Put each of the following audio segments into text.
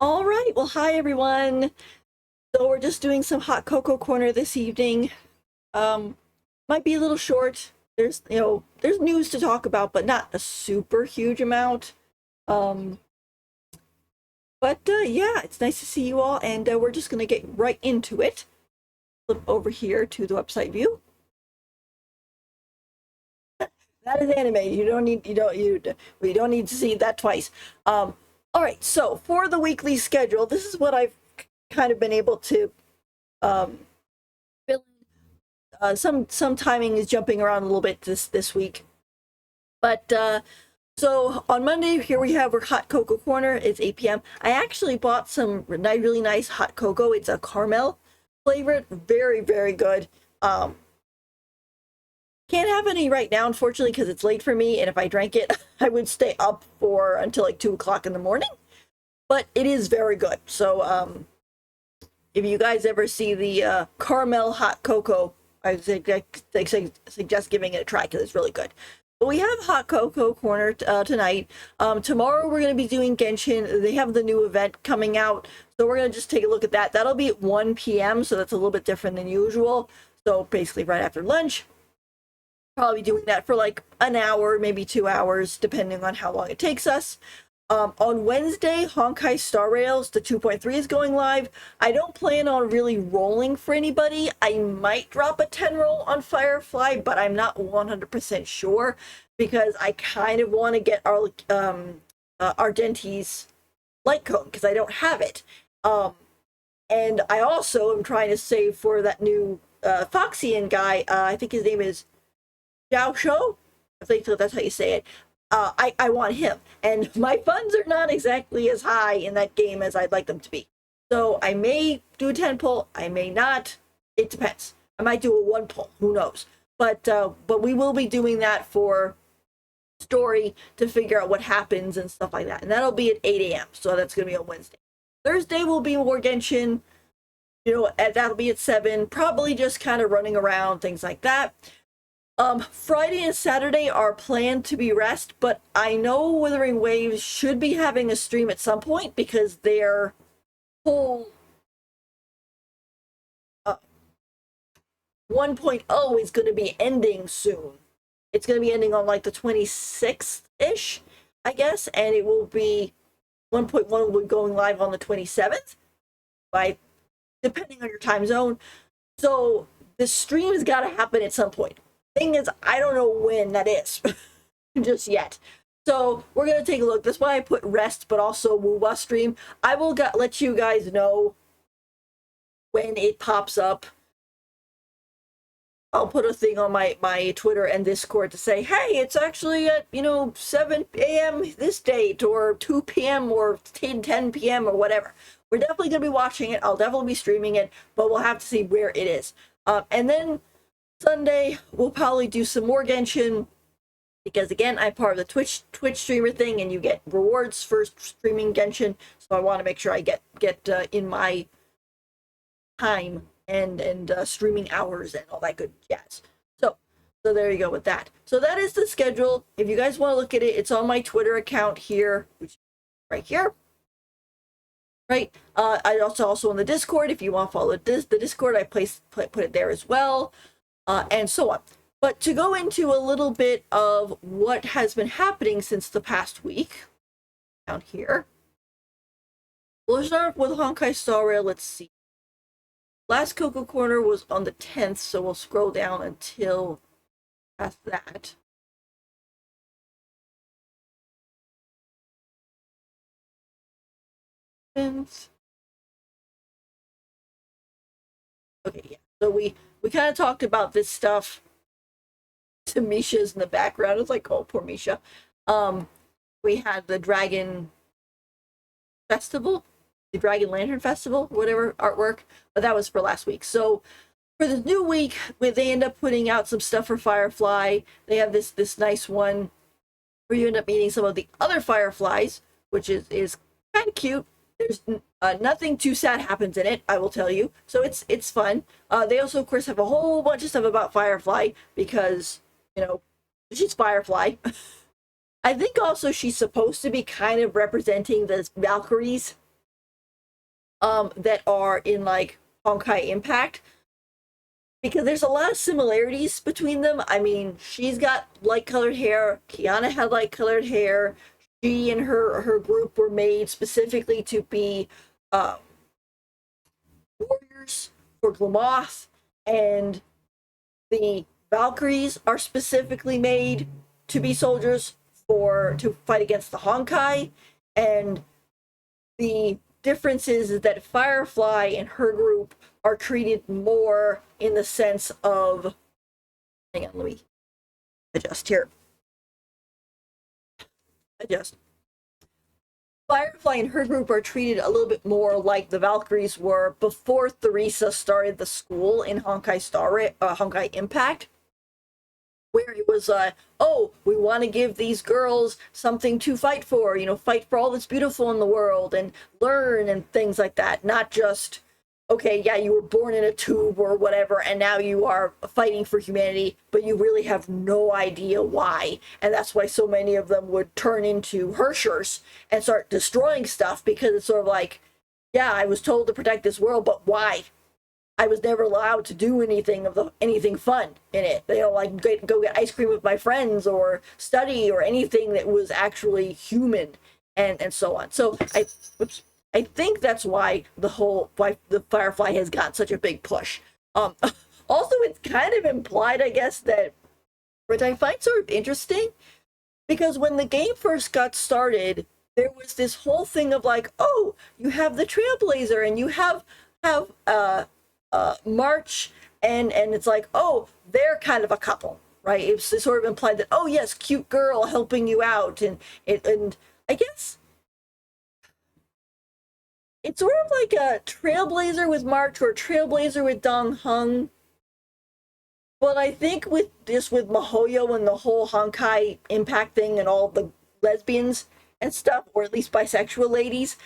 All right, well, hi everyone. So we're just doing some hot cocoa corner this evening. Um, might be a little short. There's news to talk about, but not a super huge amount. Um, but yeah, it's nice to see you all, and we're just gonna get right into it. Flip over here to the website view. That is animated. We don't need to see that twice. All right, so for the weekly schedule, this is what I've kind of been able to um fill. Some timing is jumping around a little bit this week, but so on Monday here we have our hot cocoa corner. It's 8 p.m. I actually bought some really nice hot cocoa. It's a caramel flavored, very good. Um, can't have any right now, unfortunately, because it's late for me. And if I drank it, I would stay up for until like 2 o'clock in the morning. But it is very good. So if you guys ever see the caramel hot cocoa, I suggest giving it a try because it's really good. But we have hot cocoa corner tonight. Tomorrow we're going to be doing Genshin. They have the new event coming out, so we're going to just take a look at that. That'll be at 1 p.m., so that's a little bit different than usual. So basically right after lunch. Probably doing that for like an hour, maybe 2 hours, depending on how long it takes us. On Wednesday, Honkai Star Rails, the 2.3 is going live. I don't plan on really rolling for anybody. I might drop a 10 roll on Firefly, but I'm not 100% sure because I kind of want to get our Ardenti's light cone because I don't have it. And I also am trying to save for that new Foxian guy. I think his name is Xiao Shou. I think that's how you say it. I want him, and my funds are not exactly as high in that game as I'd like them to be. So I may do a 10 pull, I may not. It depends. I might do a 1 pull. Who knows? But we will be doing that for story to figure out what happens and stuff like that, and that'll be at 8 a.m. So that's gonna be on Wednesday. Thursday will be more Genshin. That'll be at 7. Probably just kind of running around, things like that. Friday and Saturday are planned to be rest, but I know Wuthering Waves should be having a stream at some point because their whole 1.0 is going to be ending soon. It's going to be ending on like the 26th-ish, I guess, and it will be 1.1 will be going live on the 27th, depending on your time zone. So the stream has got to happen at some point. Thing is, I don't know when that is just yet. So we're gonna take a look. That's why I put rest, but also Wuwa stream. I will let you guys know when it pops up. I'll put a thing on my Twitter and Discord to say, hey, it's actually at 7 a.m. this date, or 2 p.m. or 10 p.m. or whatever. We're definitely gonna be watching it. I'll definitely be streaming it, but we'll have to see where it is. And then Sunday, we'll probably do some more Genshin because, again, I'm part of the Twitch streamer thing, and you get rewards for streaming Genshin. So I want to make sure I get in my time and streaming hours and all that good jazz. So there you go with that. So that is the schedule. If you guys want to look at it, it's on my Twitter account here, which is right here. Right. I also on the Discord. If you want to follow the Discord, I put it there as well. And so on. But to go into a little bit of what has been happening since the past week, down here, we'll start with Honkai Star Rail. Let's see. Last Cocoa Corner was on the 10th, so we'll scroll down until past that. Okay, yeah. So we kind of talked about this stuff. To Misha's in the background. It's like, oh, poor Misha. We had the Dragon Festival, the Dragon Lantern Festival, whatever artwork, but that was for last week. So for the new week, they end up putting out some stuff for Firefly. They have this nice one where you end up meeting some of the other Fireflies, which is kind of cute. There's nothing too sad happens in it, I will tell you. So it's fun. They also, of course, have a whole bunch of stuff about Firefly because, she's Firefly. I think also she's supposed to be kind of representing the Valkyries. that are in like Honkai Impact, because there's a lot of similarities between them. I mean, she's got light colored hair. Kiana had light colored hair. She and her group were made specifically to be uh, warriors for Glamoth, and the Valkyries are specifically made to be soldiers to fight against the Honkai. And the difference is that Firefly and her group are treated more in the sense of, hang on, let me adjust here. Adjust. Firefly and her group are treated a little bit more like the Valkyries were before Theresa started the school in Honkai Impact, where it was oh, we want to give these girls something to fight for, fight for all that's beautiful in the world and learn and things like that. Not just, okay, yeah, you were born in a tube or whatever, and now you are fighting for humanity, but you really have no idea why. And that's why so many of them would turn into Hershers and start destroying stuff, because it's sort of like, yeah, I was told to protect this world, but why? I was never allowed to do anything fun in it. Like go get ice cream with my friends or study or anything that was actually human, and so on. So I think that's why the Firefly has got such a big push. Also, it's kind of implied, I guess, that, which I find sort of interesting, because when the game first got started, there was this whole thing of like, oh, you have the Trailblazer and you have March, and it's like, oh, they're kind of a couple, right? It's sort of implied that, oh yes, cute girl helping you out, and I guess it's sort of like a Trailblazer with March or a Trailblazer with Dong Hung. But I think with Mihoyo and the whole Honkai Impact thing and all the lesbians and stuff, or at least bisexual ladies,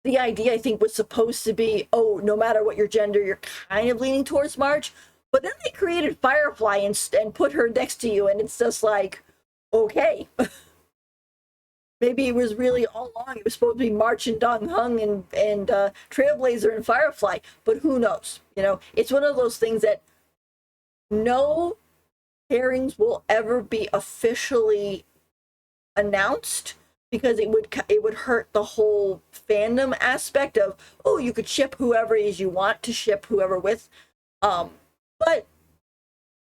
the idea, I think, was supposed to be, oh, no matter what your gender, you're kind of leaning towards March. But then they created Firefly and put her next to you, and it's just like, okay. Maybe it was really all along, it was supposed to be March and Dong Hung and Trailblazer and Firefly, but who knows? It's one of those things that no pairings will ever be officially announced, because it would hurt the whole fandom aspect of, oh, you could ship whoever it is you want to ship whoever with. But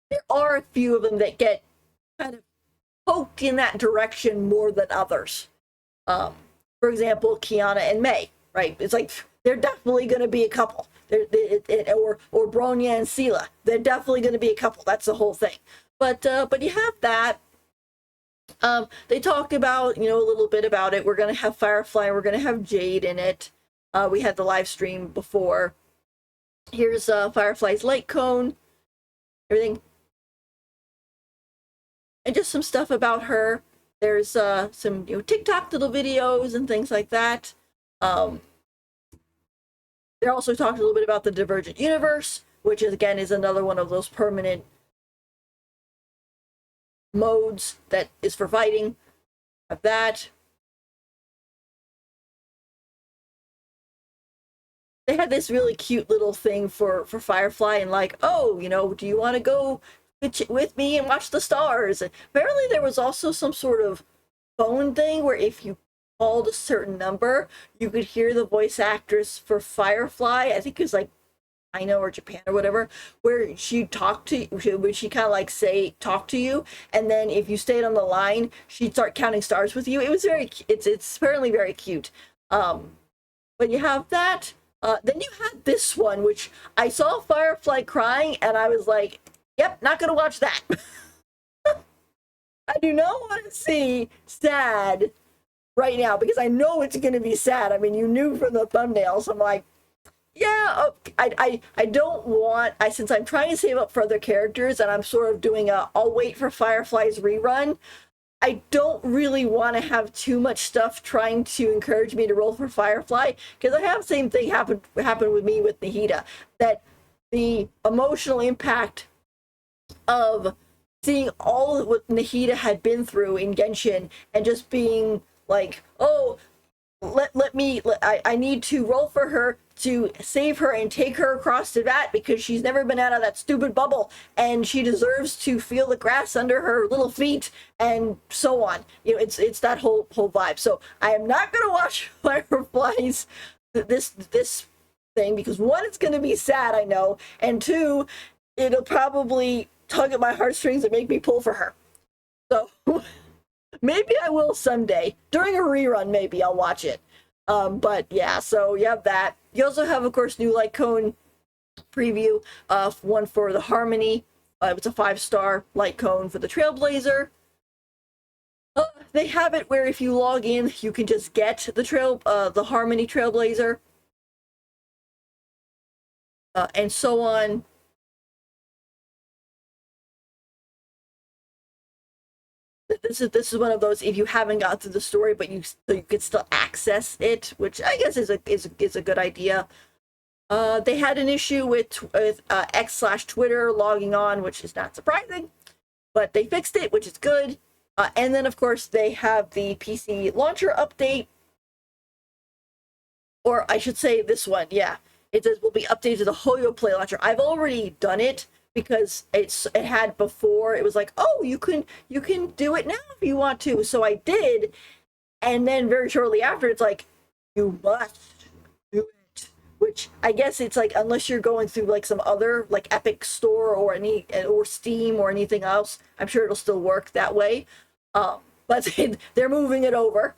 there are a few of them that get kind of poked in that direction more than others. For example, Kiana and May, right? It's like, they're definitely going to be a couple. Or Bronya and Sela, they're definitely going to be a couple. That's the whole thing. But you have that. They talked about, a little bit about it. We're going to have Firefly, we're going to have Jade in it. We had the live stream before. Here's Firefly's light cone, everything. And just some stuff about her. There's some TikTok little videos and things like that. They're also talking a little bit about the Divergent Universe, which again is another one of those permanent modes that is for fighting. Of that. They had this really cute little thing for Firefly, and like, oh, do you want to go with me and watch the stars? And apparently there was also some sort of phone thing where if you called a certain number, you could hear the voice actress for Firefly. I think it was like China or Japan or whatever, where she'd talk to you, she kind of like talk to you, and then if you stayed on the line, she'd start counting stars with you. It was it's apparently very cute. But you have that. Then you had this one, which I saw Firefly crying, and I was like, yep, not gonna watch that. I do not want to see sad right now, because I know it's gonna be sad. I mean, you knew from the thumbnails. I'm like, yeah, I don't want, since I'm trying to save up for other characters, and I'm sort of doing I'll wait for Firefly's rerun, I don't really want to have too much stuff trying to encourage me to roll for Firefly, because I have the same thing happen with me with Nahida, that the emotional impact of seeing all of what Nahida had been through in Genshin, and just being like, oh, I need to roll for her to save her and take her across to that because she's never been out of that stupid bubble and she deserves to feel the grass under her little feet and so on. You know, it's that whole vibe. So I am not gonna watch Fireflies this thing because one, it's gonna be sad, I know, and two, it'll probably tug at my heartstrings and make me pull for her. So maybe I will someday. During a rerun, maybe I'll watch it. But yeah, so you have that. You also have, of course, new light cone preview. One for the Harmony. It's a 5-star light cone for the Trailblazer. They have it where if you log in, you can just get the Harmony Trailblazer, and so on. This is one of those, if you haven't got through the story but you can still access it, which I guess is a good idea. They had an issue with X/Twitter logging on, which is not surprising, but they fixed it, which is good. And then of course they have the PC launcher update, or I should say this one, yeah. It says will be updated to the Hoyo Play launcher. I've already done it because it had before. It was like, oh, you can do it now if you want to. So I did, and then very shortly after, it's like, you must do it. Which I guess it's like, unless you're going through like some other like Epic Store or Steam or anything else, I'm sure it'll still work that way. But they're moving it over.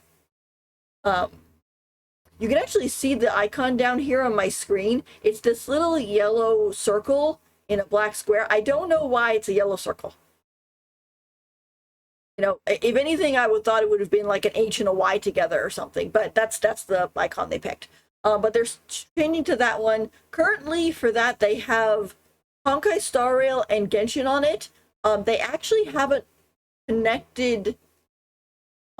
You can actually see the icon down here on my screen. It's this little yellow circle in a black square. I don't know why it's a yellow circle. You know, if anything, I would thought it would have been like an H and a Y together or something, but that's the icon they picked. But they're changing to that one. Currently, for that, they have Honkai Star Rail and Genshin on it. They actually haven't connected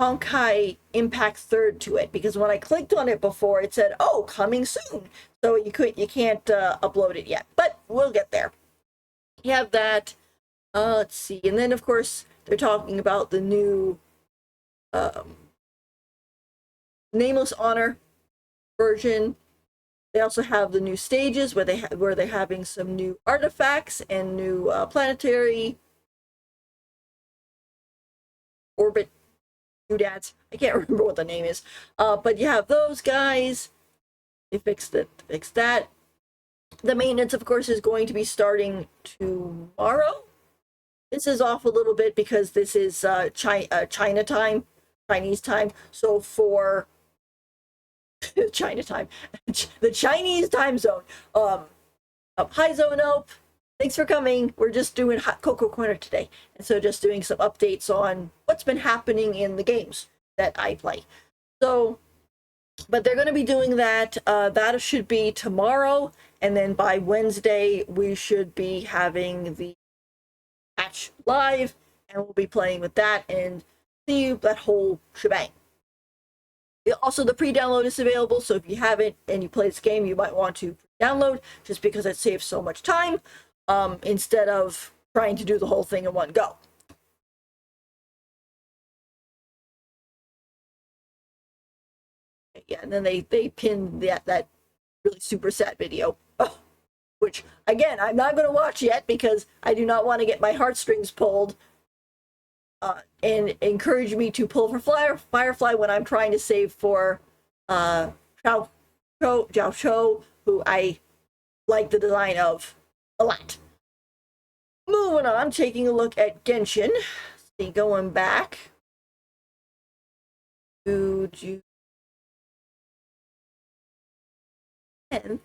Honkai Impact 3rd to it, because when I clicked on it before, it said, oh, coming soon. So you can't upload it yet, but we'll get there. You have that. Let's see. And then, of course, they're talking about the new Nameless Honor version. They also have the new stages where they're having some new artifacts and new planetary orbit doodads. I can't remember what the name is. But you have those guys. They fixed that. The maintenance, of course, is going to be starting tomorrow. This is off a little bit because this is China time, Chinese time. So for China time, the Chinese time zone. Hi Zonope, thanks for coming. We're just doing Hot Cocoa Corner today, and so just doing some updates on what's been happening in the games that I play. So, but they're going to be doing that. That should be tomorrow, and then by Wednesday we should be having the match live, and we'll be playing with that and see that whole shebang. Also, the pre-download is available, so if you haven't and you play this game, you might want to download, just because it saves so much time instead of trying to do the whole thing in one go. Yeah, and then they pinned that really super sad video, which again I'm not going to watch yet because I do not want to get my heartstrings pulled and encourage me to pull for Firefly when I'm trying to save for Zhao Cho, who I like the design of a lot. Moving on, taking a look at Genshin. See, going back to June 10th.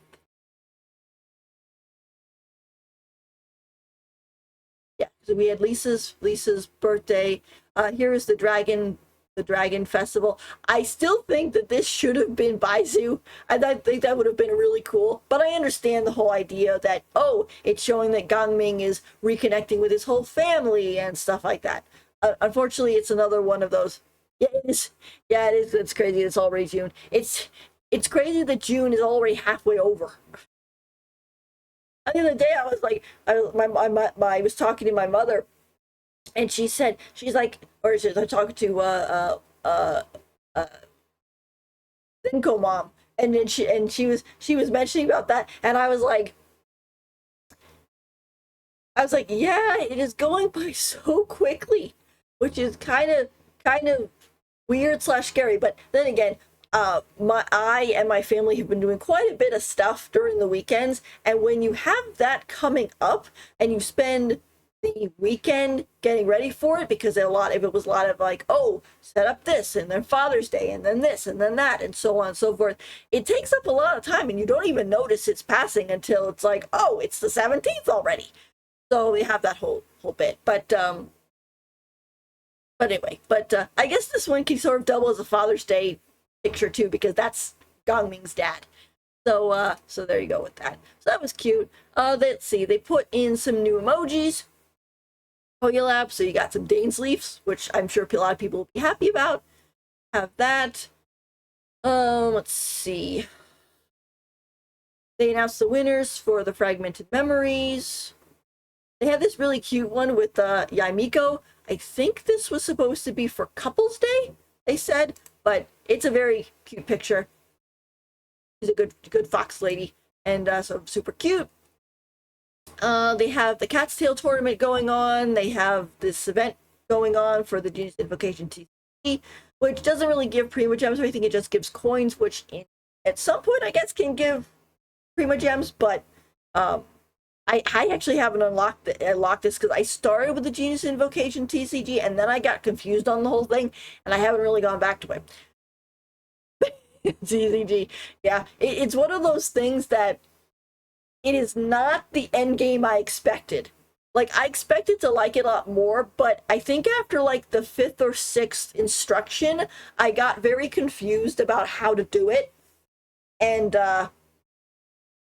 Yeah, so we had Lisa's birthday. Here is the Dragon Festival. I still think that this should have been Baizu. I think that would have been really cool. But I understand the whole idea that, oh, it's showing that Gangming is reconnecting with his whole family and stuff like that. Unfortunately, it's another one of those. Yeah, it is. Yeah, it is. It's crazy. It's already June. It's crazy that June is already halfway over. The other day, I was like, I was talking to my mother, and she's like, or she's talking to Zenko mom. And then she was mentioning about that, and I was like, yeah, it is going by so quickly, which is kind of weird slash scary. But then again, I and my family have been doing quite a bit of stuff during the weekends, and when you have that coming up, and you spend the weekend getting ready for it, because if it was a lot of like, oh, set up this, and then Father's Day, and then this, and then that, and so on and so forth, it takes up a lot of time, and you don't even notice it's passing until it's like, oh, it's the 17th already. So we have that whole bit, but anyway, I guess this one can sort of double as a Father's Day picture too, because that's Gongming's dad. So there you go with that. So that was cute. Let's see, they put in some new emojis. Lab, so you got some Dane's leaves, which I'm sure a lot of people will be happy about. Have that. Let's see. They announced the winners for the Fragmented Memories. They had this really cute one with Yaimiko. I think this was supposed to be for Couples Day, they said, but it's a very cute picture. She's a good fox lady, and so super cute. They have the Cat's Tail tournament going on. They have this event going on for the Genius Invocation TCG, which doesn't really give Prima Gems or anything. It just gives coins, which at some point I guess can give Prima Gems, but I actually haven't unlocked this because I started with the Genius Invocation TCG and then I got confused on the whole thing, and I haven't really gone back to it. TCG, yeah, it's one of those things that it is not the end game I expected. Like, I expected to like it a lot more, but I think after like the 5th or 6th instruction, I got very confused about how to do it, and it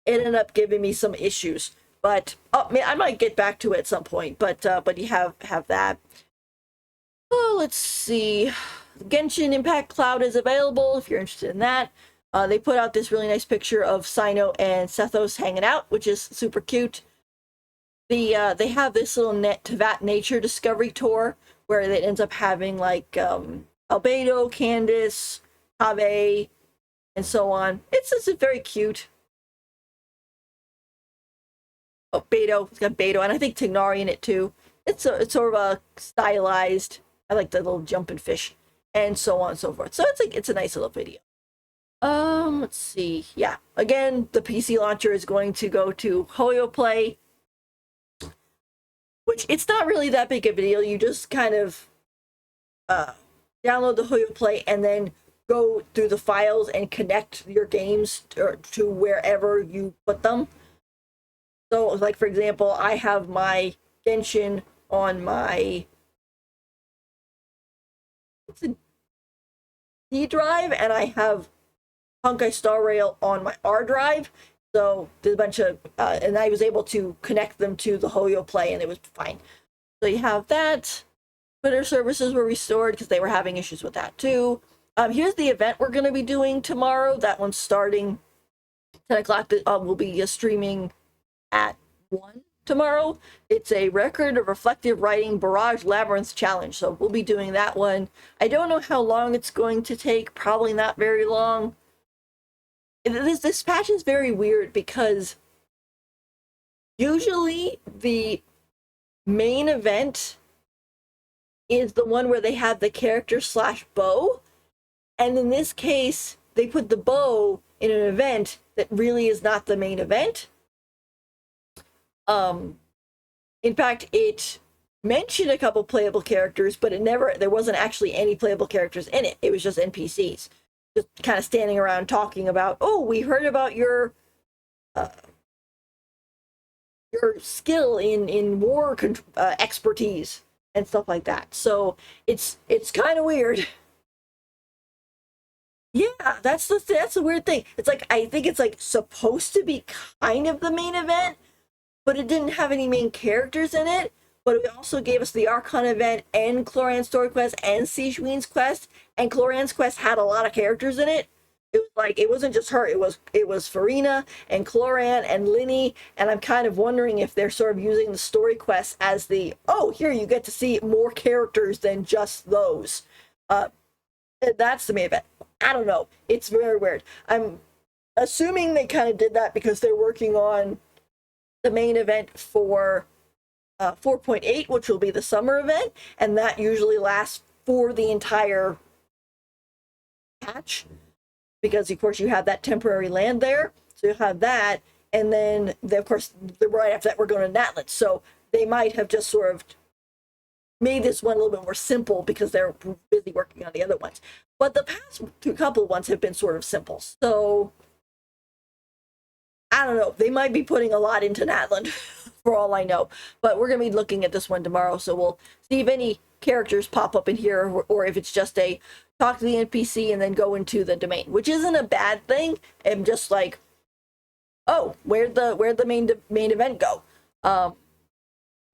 ended up giving me some issues. But I might get back to it at some point. But you have that. Oh, let's see. Genshin Impact Cloud is available if you're interested in that. They put out this really nice picture of Sino and Sethos hanging out, which is super cute. They have this little Teyvat nature discovery tour where it ends up having like Albedo, Candace, Have, and so on. It's just very cute. Oh, Beto, it's got Beto, and I think Tignari in it too. It's sort of a stylized. I like the little jumping fish, and so on and so forth. So it's a nice little video. Let's see. Yeah, again, the PC launcher is going to go to Hoyo Play, which it's not really that big of a deal. You just kind of download the Hoyo Play and then go through the files and connect your games to wherever you put them. So, like, for example, I have my Genshin on my D drive, and I have Honkai Star Rail on my R drive. So there's a bunch of, and I was able to connect them to the Hoyo Play, and it was fine. So you have that. Twitter services were restored because they were having issues with that too. Here's the event we're going to be doing tomorrow. That one's starting 10 o'clock. We'll be streaming at 1 tomorrow. It's a record of reflective writing barrage labyrinth challenge, so we'll be doing that one. I don't know how long it's going to take. Probably not very long. This patch is very weird because usually the main event is the one where they have the character / bow, and in this case they put the bow in an event that really is not the main event. In fact, it mentioned a couple playable characters, but there wasn't actually any playable characters in it. It was just NPCs, just kind of standing around talking about, oh, we heard about your skill in war expertise and stuff like that. So it's kind of weird. Yeah, that's the weird thing. It's like, I think it's like supposed to be kind of the main event, but it didn't have any main characters in it. But it also gave us the Archon event and Cloran's story quest and Sijween's quest, and Cloran's quest had a lot of characters in it. It was like, it wasn't just her, it was Farina and Cloran and Linny, and I'm kind of wondering if they're sort of using the story quests as here you get to see more characters than just those. That's the main event. I don't know. It's very weird. I'm assuming they kind of did that because they're working on the main event for 4.8, which will be the summer event, and that usually lasts for the entire patch because, of course, you have that temporary land there. So you have that, and then, of course, right after that, we're going to Natlet. So they might have just sort of made this one a little bit more simple because they're busy working on the other ones. But the past couple ones have been sort of simple. So I don't know. They might be putting a lot into Natland for all I know. But we're going to be looking at this one tomorrow. So we'll see if any characters pop up in here or if it's just a talk to the NPC and then go into the domain, which isn't a bad thing. I'm just like, oh, where'd the main event go? So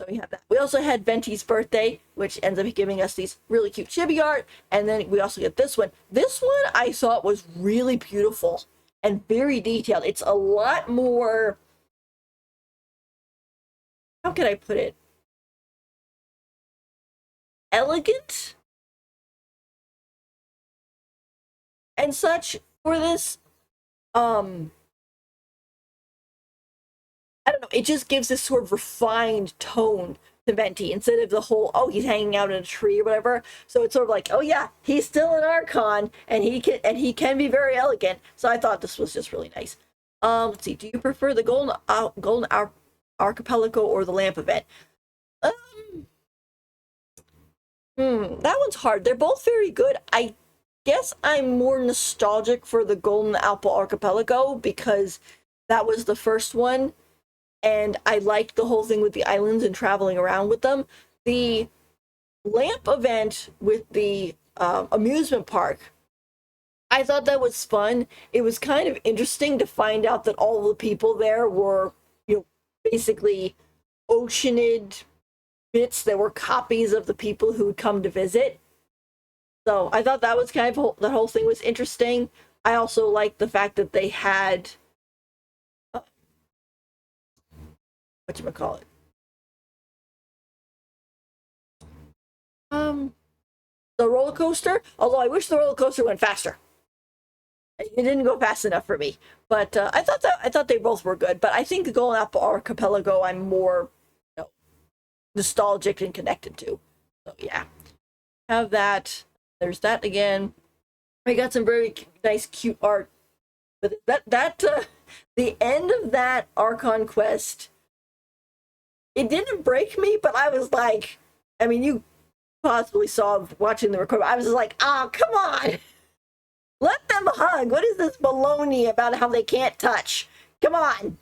we have that. We also had Venti's birthday, which ends up giving us these really cute chibi art. And then we also get this one. This one I thought was really beautiful and very detailed. It's a lot more, how can I put it? Elegant and such for this. I don't know, it just gives this sort of refined tone to Venti instead of the whole, oh, he's hanging out in a tree or whatever. So it's sort of like, oh yeah, he's still an Archon and he can be very elegant. So I thought this was just really nice. Let's see, do you prefer the Golden Archipelago or the Lamp event? That one's hard. They're both very good. I guess I'm more nostalgic for the Golden Archipelago because that was the first one. And I liked the whole thing with the islands and traveling around with them. The Lamp event with the amusement park, I thought that was fun. It was kind of interesting to find out that all the people there were, basically oceanid bits that were copies of the people who would come to visit. So I thought that was kind of, the whole thing was interesting. I also liked the fact that they had whatchamacallit? The roller coaster. Although I wish the roller coaster went faster. It didn't go fast enough for me. But I thought they both were good. But I think the Golden Archipelago I'm more nostalgic and connected to. So yeah, have that. There's that again. I got some very nice, cute art. But the end of that Archon quest, it didn't break me, but I was like, I mean, you possibly saw watching the recording. I was just like, oh, come on. Let them hug. What is this baloney about how they can't touch? Come on.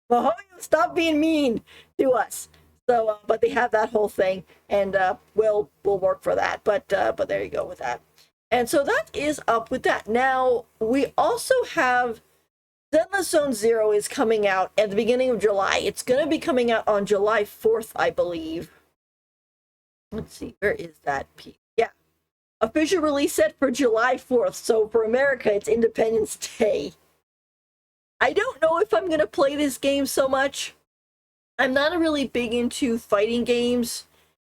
Mahoyo, stop being mean to us. So, but they have that whole thing, and we'll work for that. But there you go with that. And so that is up with that. Now, we also have Zenless Zone Zero is coming out at the beginning of July. It's going to be coming out on July 4th, I believe. Let's see, where is that? Yeah. Official release set for July 4th. So for America, it's Independence Day. I don't know if I'm going to play this game so much. I'm not really big into fighting games.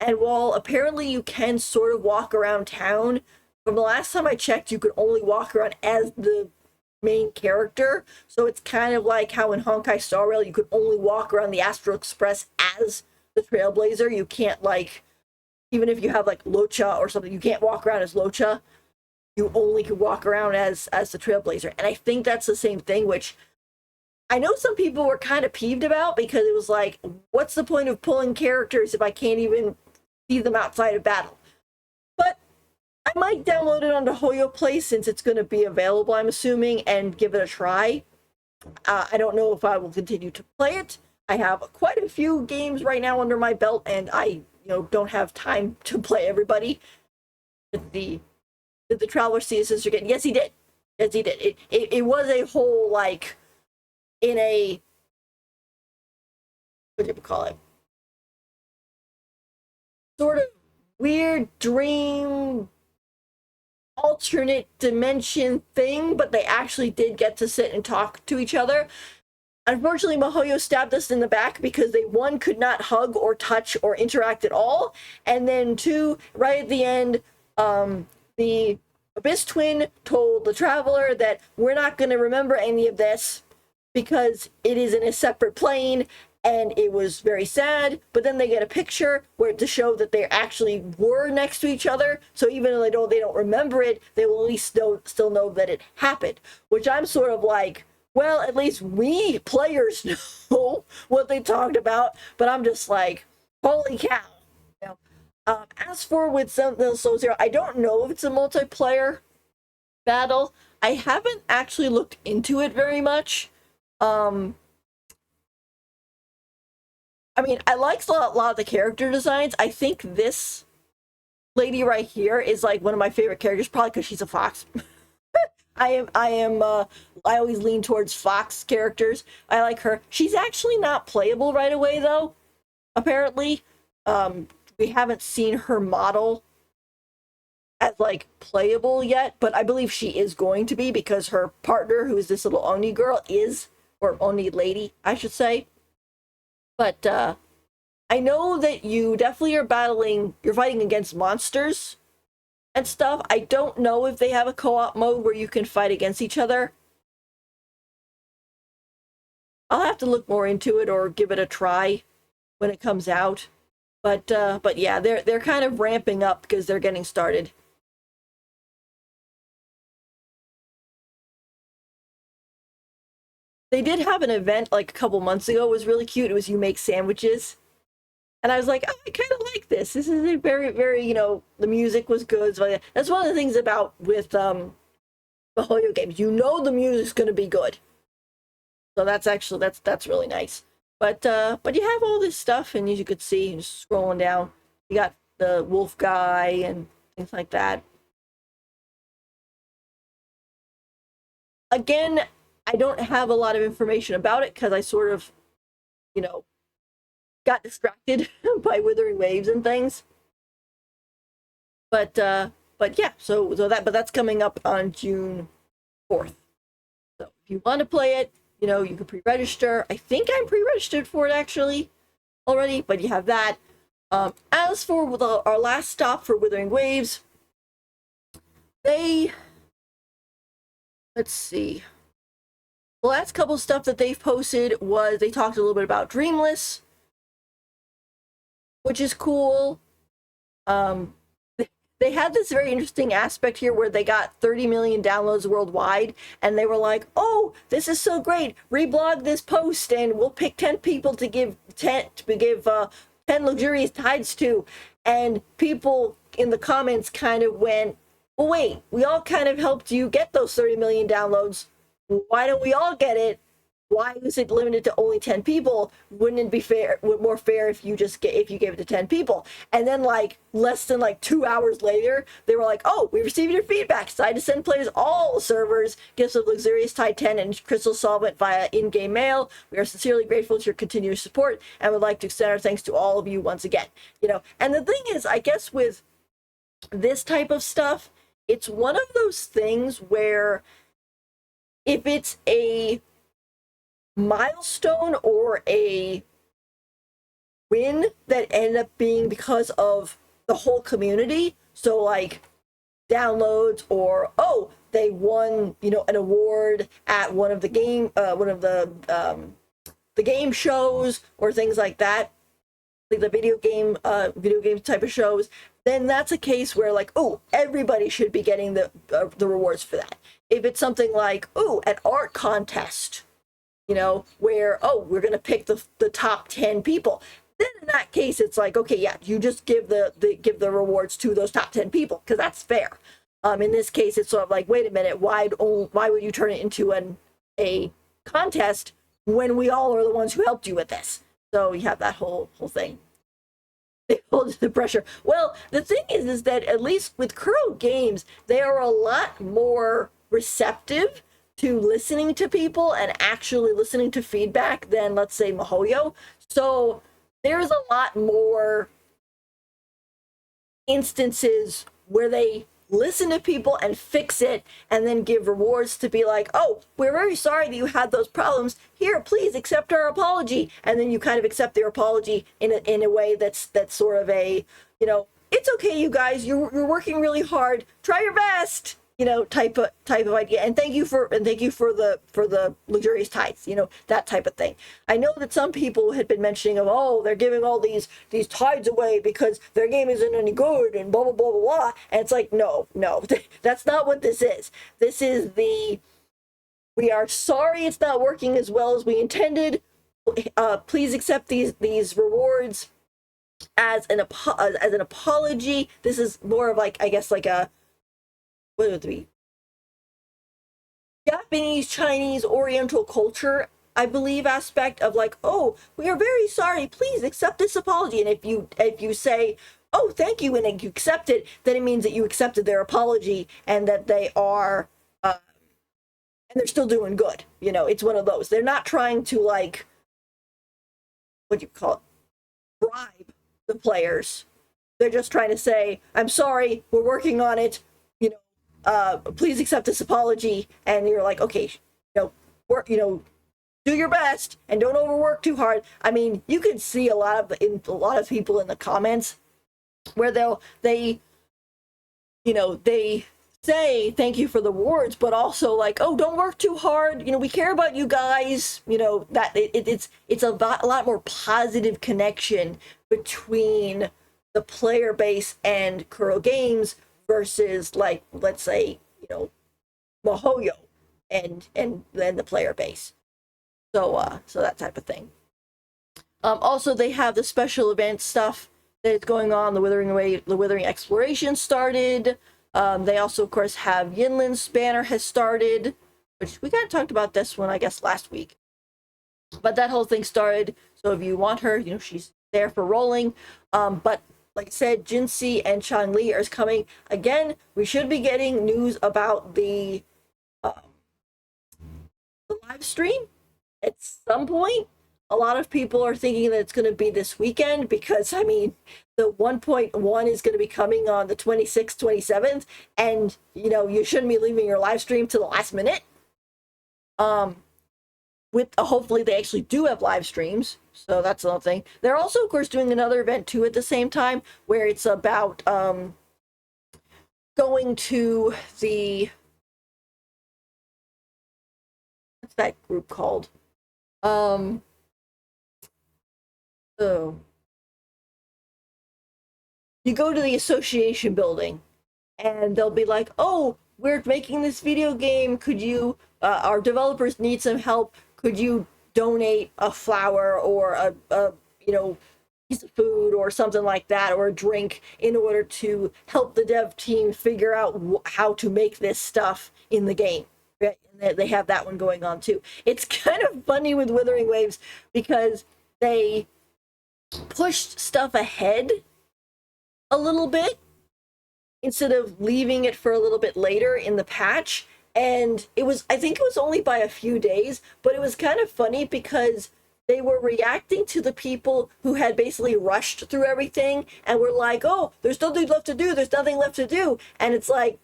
And while apparently you can sort of walk around town, from the last time I checked, you could only walk around as the main character. So it's kind of like how in Honkai Star Rail, you could only walk around the Astral Express as the Trailblazer. You can't, like, even if you have like Locha or something, you can't walk around as Locha. You only could walk around as the Trailblazer. And I think that's the same thing, which I know some people were kind of peeved about because it was like, what's the point of pulling characters if I can't even see them outside of battle? But I might download it onto Hoyo Play since it's going to be available, I'm assuming, and give it a try. I don't know if I will continue to play it. I have quite a few games right now under my belt, and I don't have time to play everybody. Did the Traveler see his sister again? Yes, he did. Yes, he did. It was a whole, like, in a, what do you call it? Sort of weird dream, alternate dimension thing, but they actually did get to sit and talk to each other. Unfortunately, Mahoyo stabbed us in the back because they, one, could not hug or touch or interact at all, and then two, right at the end, the Abyss Twin told the Traveler that we're not going to remember any of this because it is in a separate plane, and it was very sad. But then they get a picture where to show that they actually were next to each other. So even though they don't remember it, they will at least still know that it happened. Which I'm sort of like, well, at least we players know what they talked about. But I'm just like, holy cow. You know? As for with the Soul Zero, I don't know if it's a multiplayer battle. I haven't actually looked into it very much. I mean, I like a lot of the character designs. I think this lady right here is like one of my favorite characters, probably because she's a fox. I always lean towards fox characters. I like her. She's actually not playable right away though, apparently. We haven't seen her model as like playable yet, but I believe she is going to be because her partner, who is this little Oni girl, is, or Oni lady, I should say. But I know that you definitely are you're fighting against monsters and stuff. I don't know if they have a co-op mode where you can fight against each other. I'll have to look more into it or give it a try when it comes out. But yeah, they're kind of ramping up because they're getting started. They did have an event like a couple months ago. It was really cute. It was you make sandwiches. And I was like, oh, I kind of like this. This is a very, very, you know, the music was good. So that's one of the things about with the Hoyo games. You know the music's going to be good. So that's actually, that's really nice. But you have all this stuff, and as you could see, just scrolling down, you got the wolf guy and things like that. Again, I don't have a lot of information about it because I sort of, you know, got distracted by Wuthering Waves and things. But yeah, so that's coming up on June 4th. So if you want to play it, you know, you can pre-register. I think I'm pre-registered for it actually already, but you have that. As for our last stop for Wuthering Waves, let's see. The last couple of stuff that they've posted was they talked a little bit about Dreamless, which is cool. They had this very interesting aspect here where they got 30 million downloads worldwide, and they were like, oh, this is so great. Reblog this post and we'll pick 10 people to give 10 luxurious tides to. And people in the comments kind of went, well, wait, we all kind of helped you get those 30 million downloads. Why don't we all get it? Why is it limited to only 10 people? Wouldn't it be more fair if you gave it to 10 people? And then like less than like 2 hours later, they were like, oh, we received your feedback. Decided to send players all servers gifts of luxurious Tide 10 and crystal solvent via in-game mail. We are sincerely grateful to your continued support and would like to extend our thanks to all of you once again. You know, and the thing is, I guess with this type of stuff, it's one of those things where if it's a milestone or a win that ended up being because of the whole community, so like downloads, or oh, they won, you know, an award at one of the game shows or things like that, like the video game type of shows, then that's a case where like, oh, everybody should be getting the rewards for that. If it's something like, oh, an art contest, you know, where, oh, we're going to pick the top 10 people, then in that case, it's like, okay, yeah, you just give the rewards to those top 10 people, because that's fair. In this case, it's sort of like, wait a minute, why would you turn it into a contest when we all are the ones who helped you with this? So you have that whole thing. They hold the pressure. Well, the thing is that at least with Kuro Games, they are a lot more receptive to listening to people and actually listening to feedback than, let's say, MiHoYo. So there's a lot more instances where they listen to people and fix it and then give rewards to be like, oh, we're very sorry that you had those problems. Here, please accept our apology. And then you kind of accept their apology in a way that's sort of a, you know, it's okay, you guys, you're working really hard. Try your best. type of idea. And thank you for the luxurious tides, that type of thing. I know that some people had been mentioning of, oh, they're giving all these tides away because their game isn't any good and blah blah blah blah blah. And it's like, no, that's not what this is. This is we are sorry it's not working as well as we intended. Please accept these rewards as an apology. This is more of like, I guess, like a, what would it be? Japanese, Chinese, Oriental culture, I believe, aspect of like, oh, we are very sorry. Please accept this apology. And if you say, oh, thank you, and you accept it, then it means that you accepted their apology and that they are, and they're still doing good. It's one of those. They're not trying to, like, what do you call it? Bribe the players. They're just trying to say, I'm sorry, we're working on it. Please accept this apology. And you're like, okay, work, do your best and don't overwork too hard. I mean, you can see a lot of people in the comments where they say thank you for the rewards, but also like, oh, don't work too hard. We care about you guys. That it's a lot more positive connection between the player base and Kuro Games versus, like, let's say, Mahoyo and then the player base. So that type of thing. Also, they have the special event stuff that is going on. The Withering Exploration started. They also, of course, have Yinlin's banner has started, which we kind of talked about this one, I guess, last week. But that whole thing started. So if you want her, she's there for rolling. But like I said, Jinsei and Changli are coming. Again, we should be getting news about the live stream at some point. A lot of people are thinking that it's going to be this weekend because, I mean, the 1.1 is going to be coming on the 26th, 27th, and, you shouldn't be leaving your live stream to the last minute. Hopefully they actually do have live streams, so that's another thing. They're also, of course, doing another event too at the same time where it's about going to the, what's that group called? Oh, you go to the association building and they'll be like, oh, we're making this video game, could you, our developers need some help, could you donate a flower or a piece of food or something like that, or a drink, in order to help the dev team figure out how to make this stuff in the game. They have that one going on too. It's kind of funny with Wuthering Waves because they pushed stuff ahead a little bit instead of leaving it for a little bit later in the patch. And I think it was only by a few days, but it was kind of funny because they were reacting to the people who had basically rushed through everything and were like, oh, there's nothing left to do, there's nothing left to do. And it's like,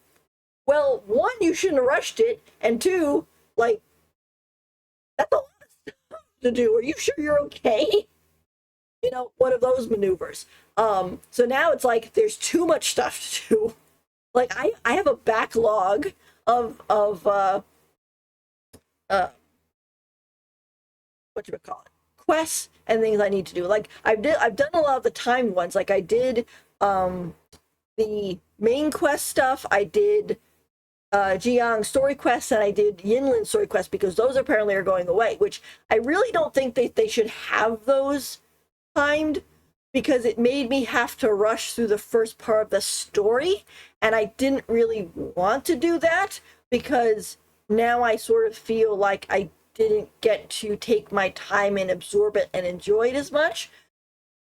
well, one, you shouldn't have rushed it, and two, like, that's a lot of stuff to do. Are you sure you're okay? One of those maneuvers. So now it's like there's too much stuff to do. Like, I have a backlog of whatchamacallit, quests and things I need to do. Like, I've done a lot of the timed ones. Like, I did the main quest stuff, I did Jiang story quests, and I did Yinlin story quests, because those apparently are going away, which I really don't think they should have those timed, because it made me have to rush through the first part of the story, and I didn't really want to do that, because now I sort of feel like I didn't get to take my time and absorb it and enjoy it as much,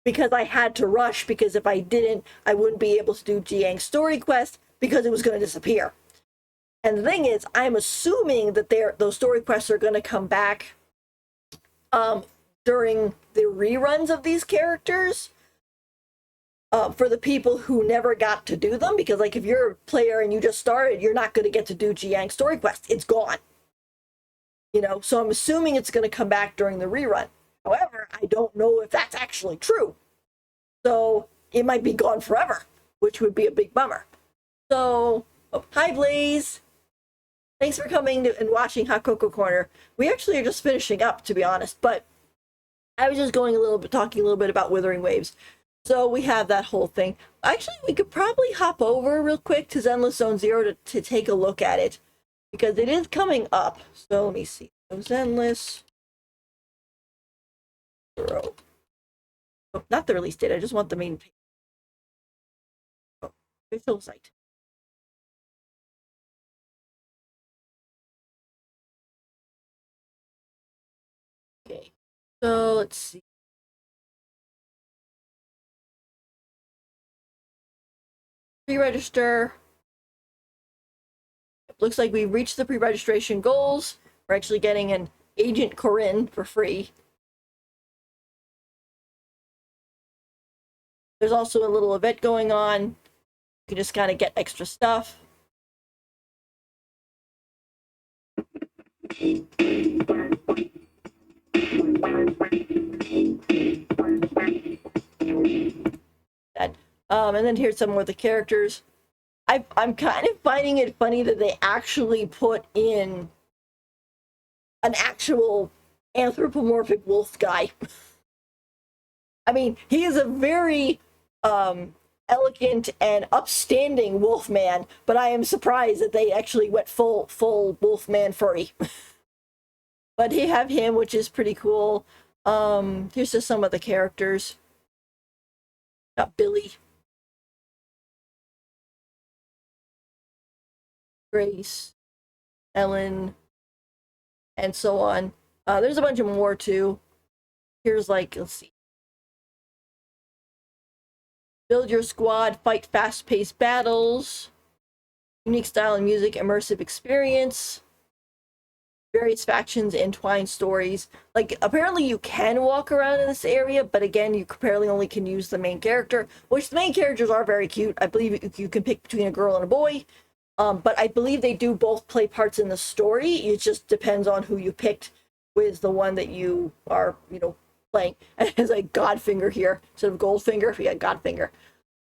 because I had to rush, because if I didn't, I wouldn't be able to do Jiang's story quest, because it was going to disappear. And the thing is, I'm assuming that those story quests are going to come back during the reruns of these characters, for the people who never got to do them, because, like, if you're a player and you just started, you're not going to get to do Jiang's story quest. It's gone. So I'm assuming it's going to come back during the rerun. However, I don't know if that's actually true. So it might be gone forever, which would be a big bummer. So, oh, hi Blaze. Thanks for coming and watching Hot Cocoa Corner. We actually are just finishing up, to be honest, but I was just going a little bit, talking a little bit about Wuthering Waves. So we have that whole thing. Actually, we could probably hop over real quick to Zenless Zone Zero to take a look at it, because it is coming up. So let me see. So Zenless Zero. Oh, not the release date. I just want the main page. Oh, official site. Okay. So let's see. Pre-register. Looks like we've reached the pre-registration goals. We're actually getting an Agent Corinne for free. There's also a little event going on. You can just kind of get extra stuff. And then here's some more of the characters. I'm kind of finding it funny that they actually put in an actual anthropomorphic wolf guy. I mean, he is a very elegant and upstanding wolf man, but I am surprised that they actually went full wolf man furry. But they have him, which is pretty cool. Here's just some of the characters. Got Billy, Grace, Ellen, and so on. There's a bunch of more too. Here's like, let's see. Build your squad, fight fast-paced battles, unique style and music, immersive experience, various factions, entwined stories. Like, apparently you can walk around in this area, but again, you apparently only can use the main character, which the main characters are very cute. I believe you can pick between a girl and a boy, but I believe they do both play parts in the story. It just depends on who you picked with the one that you are, playing. And it's like Godfinger here instead of Goldfinger. We got Godfinger.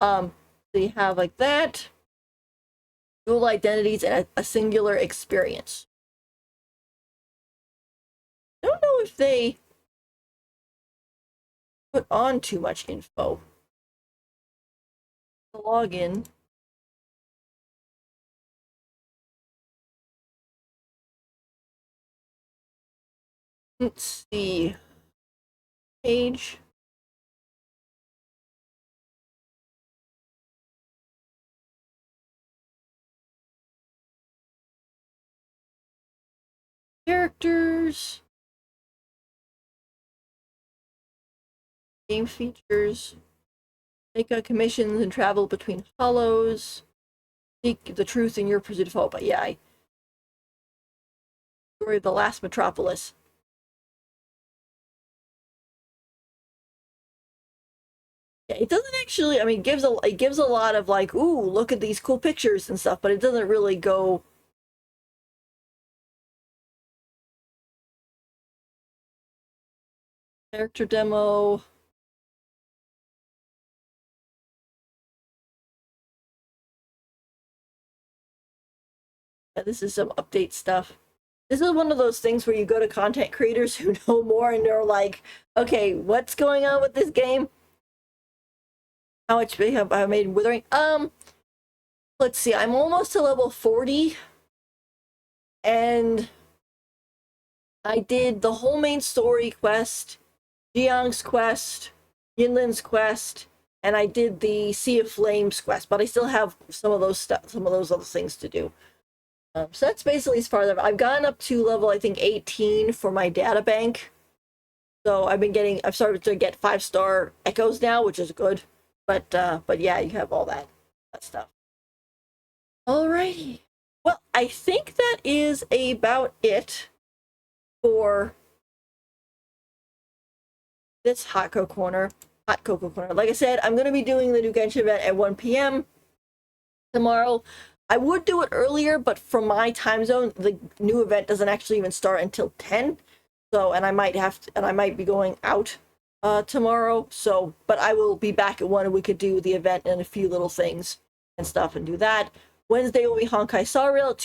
So you have like that, dual identities, and a singular experience. I don't know if they put on too much info. Login. Let's see. Page. Characters. Game features. Take out commissions and travel between hollows. Seek the truth in your pursuit of hope. But yeah, story of the last metropolis. Yeah, it doesn't actually. I mean, it gives a lot of like, ooh, look at these cool pictures and stuff, but it doesn't really go. Character demo. Yeah, this is some update stuff. This is one of those things where you go to content creators who know more and they're like, okay, what's going on with this game? How much have I made Withering? Let's see, I'm almost to level 40. And I did the whole main story quest, Jiang's quest, Yinlin's quest, and I did the Sea of Flames quest, but I still have some of those other things to do. So that's basically as far as I've gone up to level, I think, 18 for my data bank. So I've started to get 5-star echoes now, which is good. But yeah, you have all that stuff. Alrighty. Well, I think that is about it for this Hot Cocoa Corner. Like I said, I'm going to be doing the new Genshin event at 1 p.m. tomorrow. I would do it earlier, but from my time zone, the new event doesn't actually even start until 10. So, and I might be going out tomorrow. So, but I will be back at 1 and we could do the event and a few little things and stuff and do that. Wednesday will be Honkai Star Rail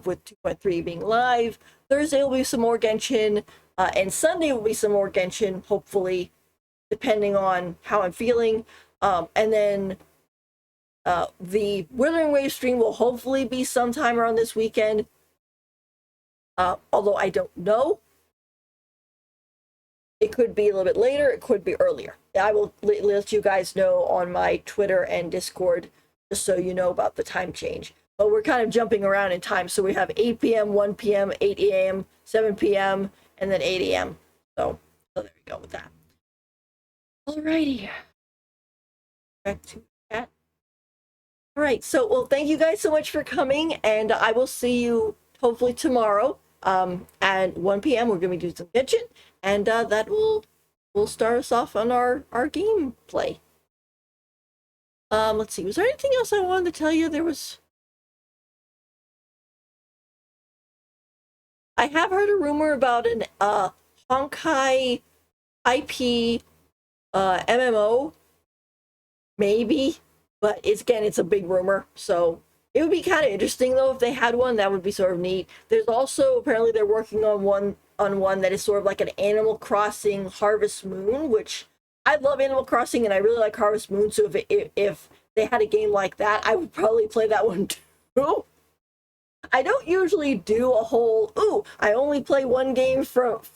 with 2.3 being live. Thursday will be some more Genshin, and Sunday will be some more Genshin, hopefully, depending on how I'm feeling. And then the Wuthering Waves stream will hopefully be sometime around this weekend, although I don't know. It could be a little bit later, it could be earlier. I will let you guys know on my Twitter and Discord, just so you know about the time change. But we're kind of jumping around in time, so we have 8 p.m., 1 p.m., 8 a.m., 7 p.m., and then 8 a.m. So there we go with that. Alrighty. Back to chat. All right, so, well, thank you guys so much for coming, and I will see you hopefully tomorrow at 1 p.m. We're going to be doing some Genshin, and that will start us off on our gameplay. Let's see, was there anything else I wanted to tell you? I have heard a rumor about an Honkai IP MMO, maybe, but it's a big rumor, so it would be kind of interesting though if they had one. That would be sort of neat. There's also, apparently they're working on one that is sort of like an Animal Crossing Harvest Moon, which I love Animal Crossing and I really like Harvest Moon, so if they had a game like that, I would probably play that one too. I don't usually do a whole, I only play one game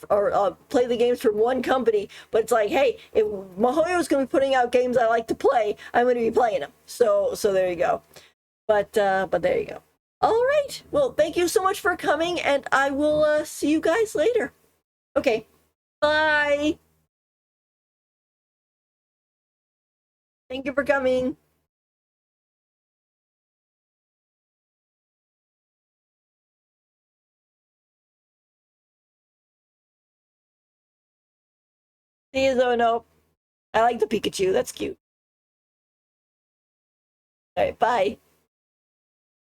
or play the games from one company, but it's like, hey, if Mihoyo's going to be putting out games I like to play, I'm going to be playing them. So there you go. But there you go. All right. Well, thank you so much for coming, and I will see you guys later. Okay. Bye. Thank you for coming. See you, Zono. I like the Pikachu. That's cute. All right. Bye.